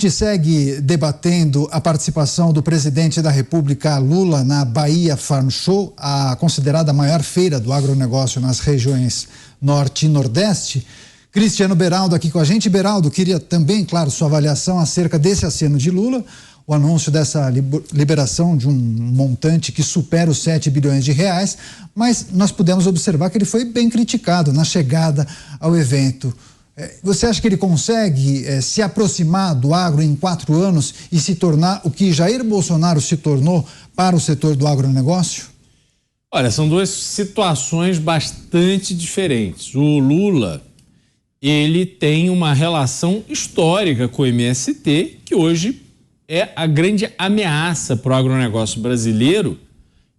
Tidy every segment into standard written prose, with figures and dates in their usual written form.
gente segue debatendo a participação do presidente da República, Lula, na Bahia Farm Show, a considerada maior feira do agronegócio nas regiões Norte e Nordeste. Cristiano Beraldo aqui com a gente. Beraldo, queria também, claro, sua avaliação acerca desse aceno de Lula, o anúncio dessa liberação de um montante que supera os 7 bilhões de reais, mas nós pudemos observar que ele foi bem criticado na chegada ao evento. Você acha que ele consegue se aproximar do agro em 4 anos e se tornar o que Jair Bolsonaro se tornou para o setor do agronegócio? Olha, são duas situações bastante diferentes. O Lula, ele tem uma relação histórica com o MST, que hoje é a grande ameaça para o agronegócio brasileiro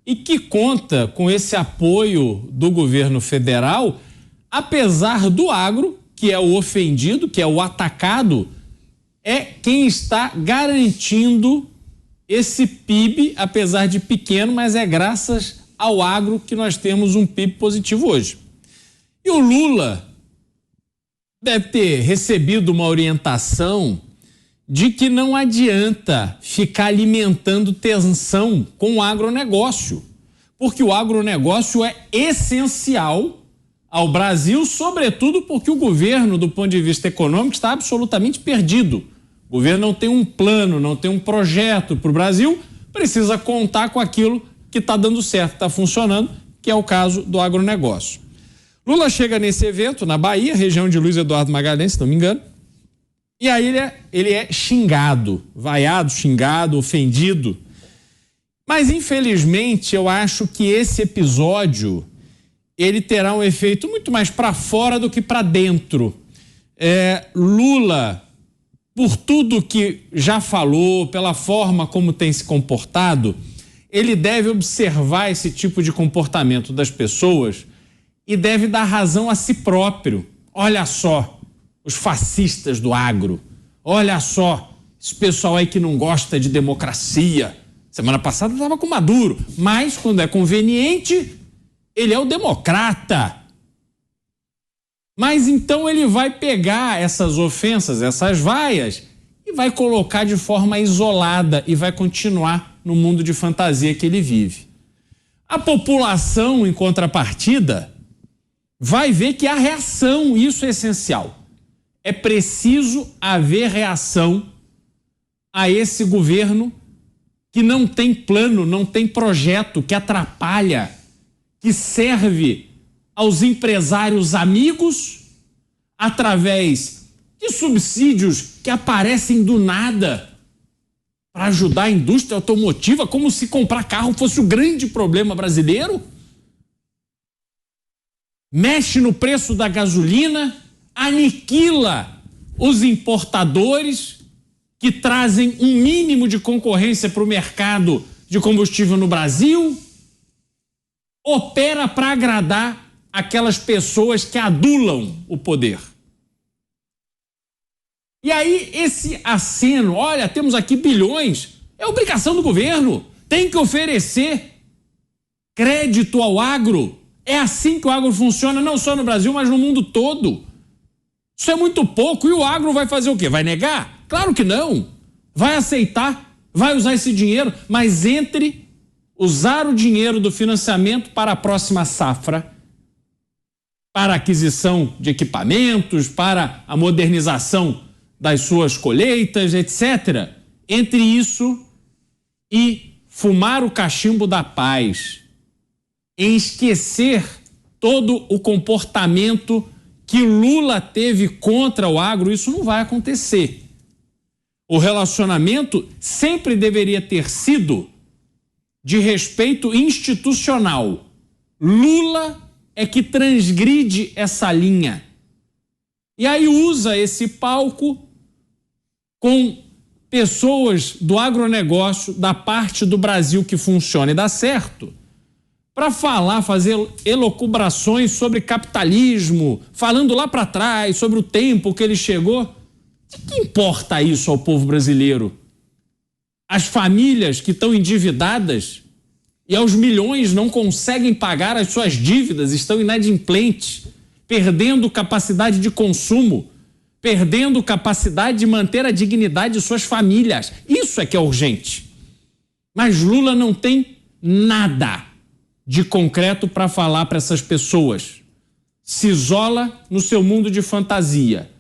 e que conta com esse apoio do governo federal, apesar do agro, que é o ofendido, que é o atacado, é quem está garantindo esse PIB, apesar de pequeno, mas é graças ao agro que nós temos um PIB positivo hoje. E o Lula deve ter recebido uma orientação de que não adianta ficar alimentando tensão com o agronegócio, porque o agronegócio é essencial ao Brasil, sobretudo porque o governo, do ponto de vista econômico, está absolutamente perdido. O governo não tem um plano, não tem um projeto para o Brasil, precisa contar com aquilo que está dando certo, está funcionando, que é o caso do agronegócio. Lula chega nesse evento na Bahia, região de Luiz Eduardo Magalhães, se não me engano, e aí ele é xingado, vaiado, xingado, ofendido. Mas, infelizmente, eu acho que esse episódio ele terá um efeito muito mais para fora do que para dentro. Lula, por tudo que já falou, pela forma como tem se comportado, ele deve observar esse tipo de comportamento das pessoas e deve dar razão a si próprio. Olha só, os fascistas do agro. Olha só, esse pessoal aí que não gosta de democracia. Semana passada estava com Maduro, mas quando é conveniente, ele é o democrata. Mas então ele vai pegar essas ofensas, essas vaias, e vai colocar de forma isolada e vai continuar no mundo de fantasia que ele vive. A população, em contrapartida, vai ver que há reação, isso é essencial. É preciso haver reação a esse governo que não tem plano, não tem projeto, que atrapalha, que serve aos empresários amigos através de subsídios que aparecem do nada para ajudar a indústria automotiva, como se comprar carro fosse o grande problema brasileiro. Mexe no preço da gasolina, aniquila os importadores que trazem um mínimo de concorrência para o mercado de combustível no Brasil, opera para agradar aquelas pessoas que adulam o poder. E aí esse aceno, olha, temos aqui bilhões, é obrigação do governo, tem que oferecer crédito ao agro. É assim que o agro funciona, não só no Brasil, mas no mundo todo. Isso é muito pouco. E o agro vai fazer o quê? Vai negar? Claro que não. Vai aceitar, vai usar esse dinheiro, mas entre usar o dinheiro do financiamento para a próxima safra, para a aquisição de equipamentos, para a modernização das suas colheitas, etc. Entre isso e fumar o cachimbo da paz, em esquecer todo o comportamento que Lula teve contra o agro, isso não vai acontecer. O relacionamento sempre deveria ter sido de respeito institucional. Lula é que transgride essa linha. E aí usa esse palco com pessoas do agronegócio, da parte do Brasil que funciona e dá certo, para fazer elucubrações sobre capitalismo, falando lá para trás, sobre o tempo que ele chegou. O que importa isso ao povo brasileiro? As famílias que estão endividadas e aos milhões não conseguem pagar as suas dívidas, estão inadimplentes, perdendo capacidade de consumo, perdendo capacidade de manter a dignidade de suas famílias. Isso é que é urgente. Mas Lula não tem nada de concreto para falar para essas pessoas. Se isola no seu mundo de fantasia.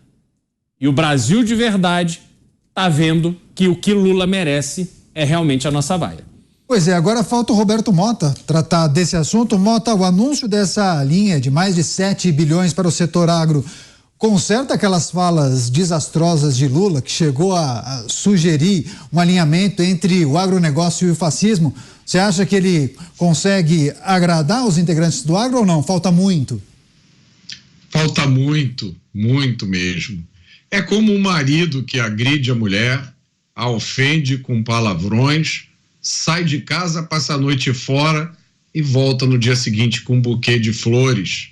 E o Brasil de verdade está vendo que o que Lula merece é realmente a nossa vaia. Pois é, agora falta o Roberto Mota tratar desse assunto. Mota, o anúncio dessa linha de mais de 7 bilhões para o setor agro conserta aquelas falas desastrosas de Lula, que chegou a sugerir um alinhamento entre o agronegócio e o fascismo? Você acha que ele consegue agradar os integrantes do agro ou não? Falta muito? Falta muito, muito mesmo. É como um marido que agride a mulher, a ofende com palavrões, sai de casa, passa a noite fora e volta no dia seguinte com um buquê de flores.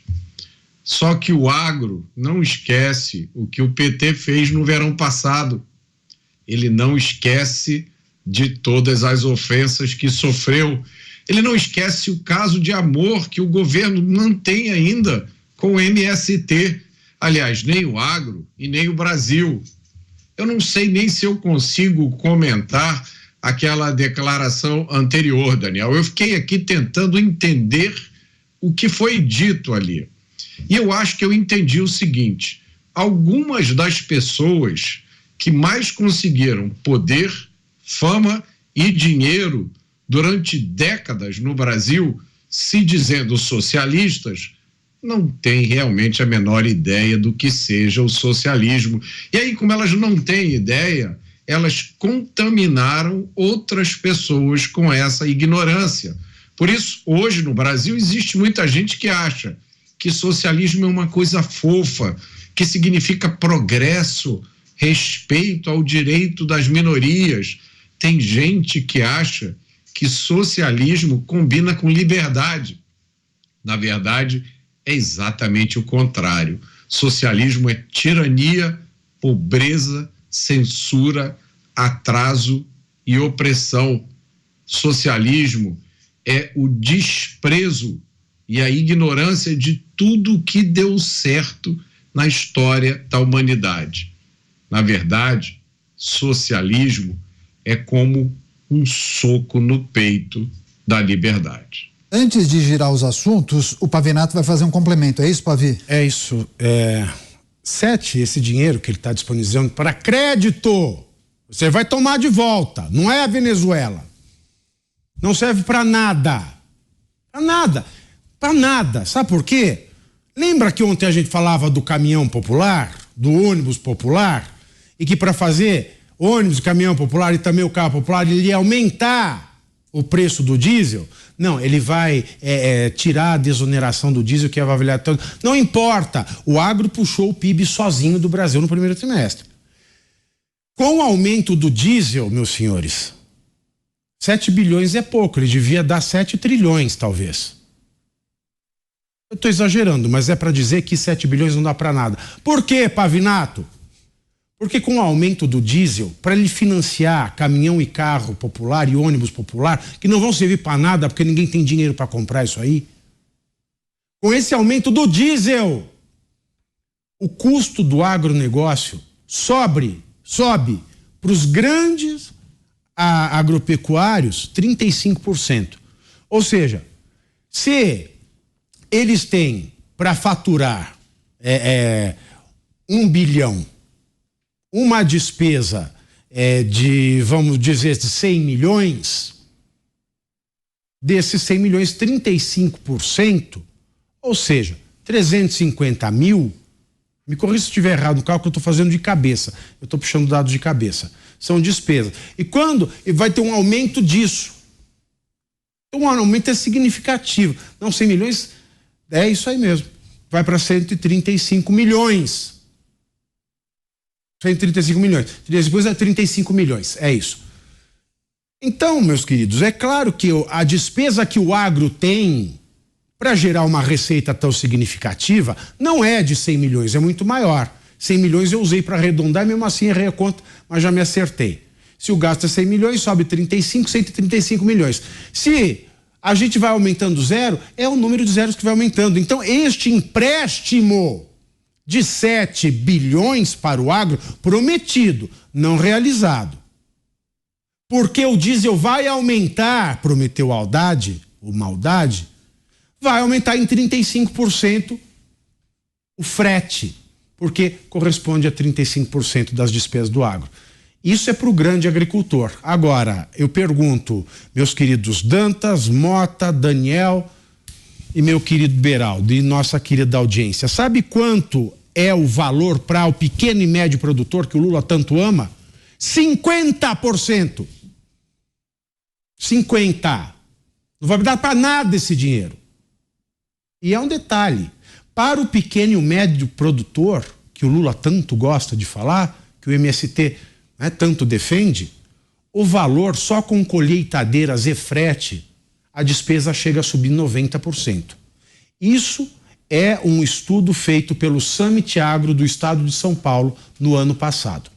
Só que o agro não esquece o que o PT fez no verão passado. Ele não esquece de todas as ofensas que sofreu. Ele não esquece o caso de amor que o governo mantém ainda com o MST. Aliás, nem o agro e nem o Brasil. Eu não sei nem se eu consigo comentar aquela declaração anterior, Daniel. Eu fiquei aqui tentando entender o que foi dito ali. E eu acho que eu entendi o seguinte: algumas das pessoas que mais conseguiram poder, fama e dinheiro durante décadas no Brasil, se dizendo socialistas, não têm realmente a menor ideia do que seja o socialismo. E aí, como elas não têm ideia, elas contaminaram outras pessoas com essa ignorância. Por isso, hoje no Brasil existe muita gente que acha que socialismo é uma coisa fofa, que significa progresso, respeito ao direito das minorias. Tem gente que acha que socialismo combina com liberdade. Na verdade, é exatamente o contrário. Socialismo é tirania, pobreza, censura, atraso e opressão. Socialismo é o desprezo e a ignorância de tudo que deu certo na história da humanidade. Na verdade, socialismo é como um soco no peito da liberdade. Antes de girar os assuntos, o Pavinato vai fazer um complemento, é isso, Pavi? É isso. Esse dinheiro que ele está disponibilizando para crédito, você vai tomar de volta, não é a Venezuela. Não serve para nada. Para nada. Para nada. Sabe por quê? Lembra que ontem a gente falava do caminhão popular, do ônibus popular, e que para fazer ônibus, caminhão popular e também o carro popular, ele ia aumentar o preço do diesel? Não, ele vai tirar a desoneração do diesel, que é avaliar tanto. Não importa, o agro puxou o PIB sozinho do Brasil no primeiro trimestre. Com o aumento do diesel, meus senhores, 7 bilhões é pouco, ele devia dar 7 trilhões, talvez. Eu estou exagerando, mas é para dizer que 7 bilhões não dá para nada. Por quê, Pavinato? Porque com o aumento do diesel, para ele financiar caminhão e carro popular e ônibus popular, que não vão servir para nada porque ninguém tem dinheiro para comprar isso aí, com esse aumento do diesel, o custo do agronegócio sobe para os grandes agropecuários 35%. Ou seja, se eles têm para faturar 1 bilhão, uma despesa de, vamos dizer, de 100 milhões, desses 100 milhões, 35%, ou seja, 350 mil, me corrija se estiver errado no cálculo que eu estou fazendo de cabeça, eu estou puxando dados de cabeça, são despesas. E quando vai ter um aumento disso? Um aumento é significativo. Não, 100 milhões, é isso aí mesmo, vai para 135 milhões. 135 milhões. Depois é 35 milhões. É isso. Então, meus queridos, é claro que a despesa que o agro tem para gerar uma receita tão significativa não é de 100 milhões, é muito maior. 100 milhões eu usei para arredondar, mesmo assim errei a conta, mas já me acertei. Se o gasto é 100 milhões, sobe 135 milhões. Se a gente vai aumentando zero, é o número de zeros que vai aumentando. Então, este empréstimo de 7 bilhões para o agro, prometido, não realizado. Porque o diesel vai aumentar, prometeu o Haddad, vai aumentar em 35% o frete, porque corresponde a 35% das despesas do agro. Isso é para o grande agricultor. Agora, eu pergunto, meus queridos Dantas, Mota, Daniel e meu querido Beraldo e nossa querida audiência, sabe quanto é o valor para o pequeno e médio produtor que o Lula tanto ama? 50%. 50%. Não vai dar para nada esse dinheiro. E é um detalhe, para o pequeno e médio produtor, que o Lula tanto gosta de falar, que o MST tanto defende, o valor só com colheitadeiras e frete, a despesa chega a subir 90%. Isso é um estudo feito pelo Summit Agro do estado de São Paulo no ano passado.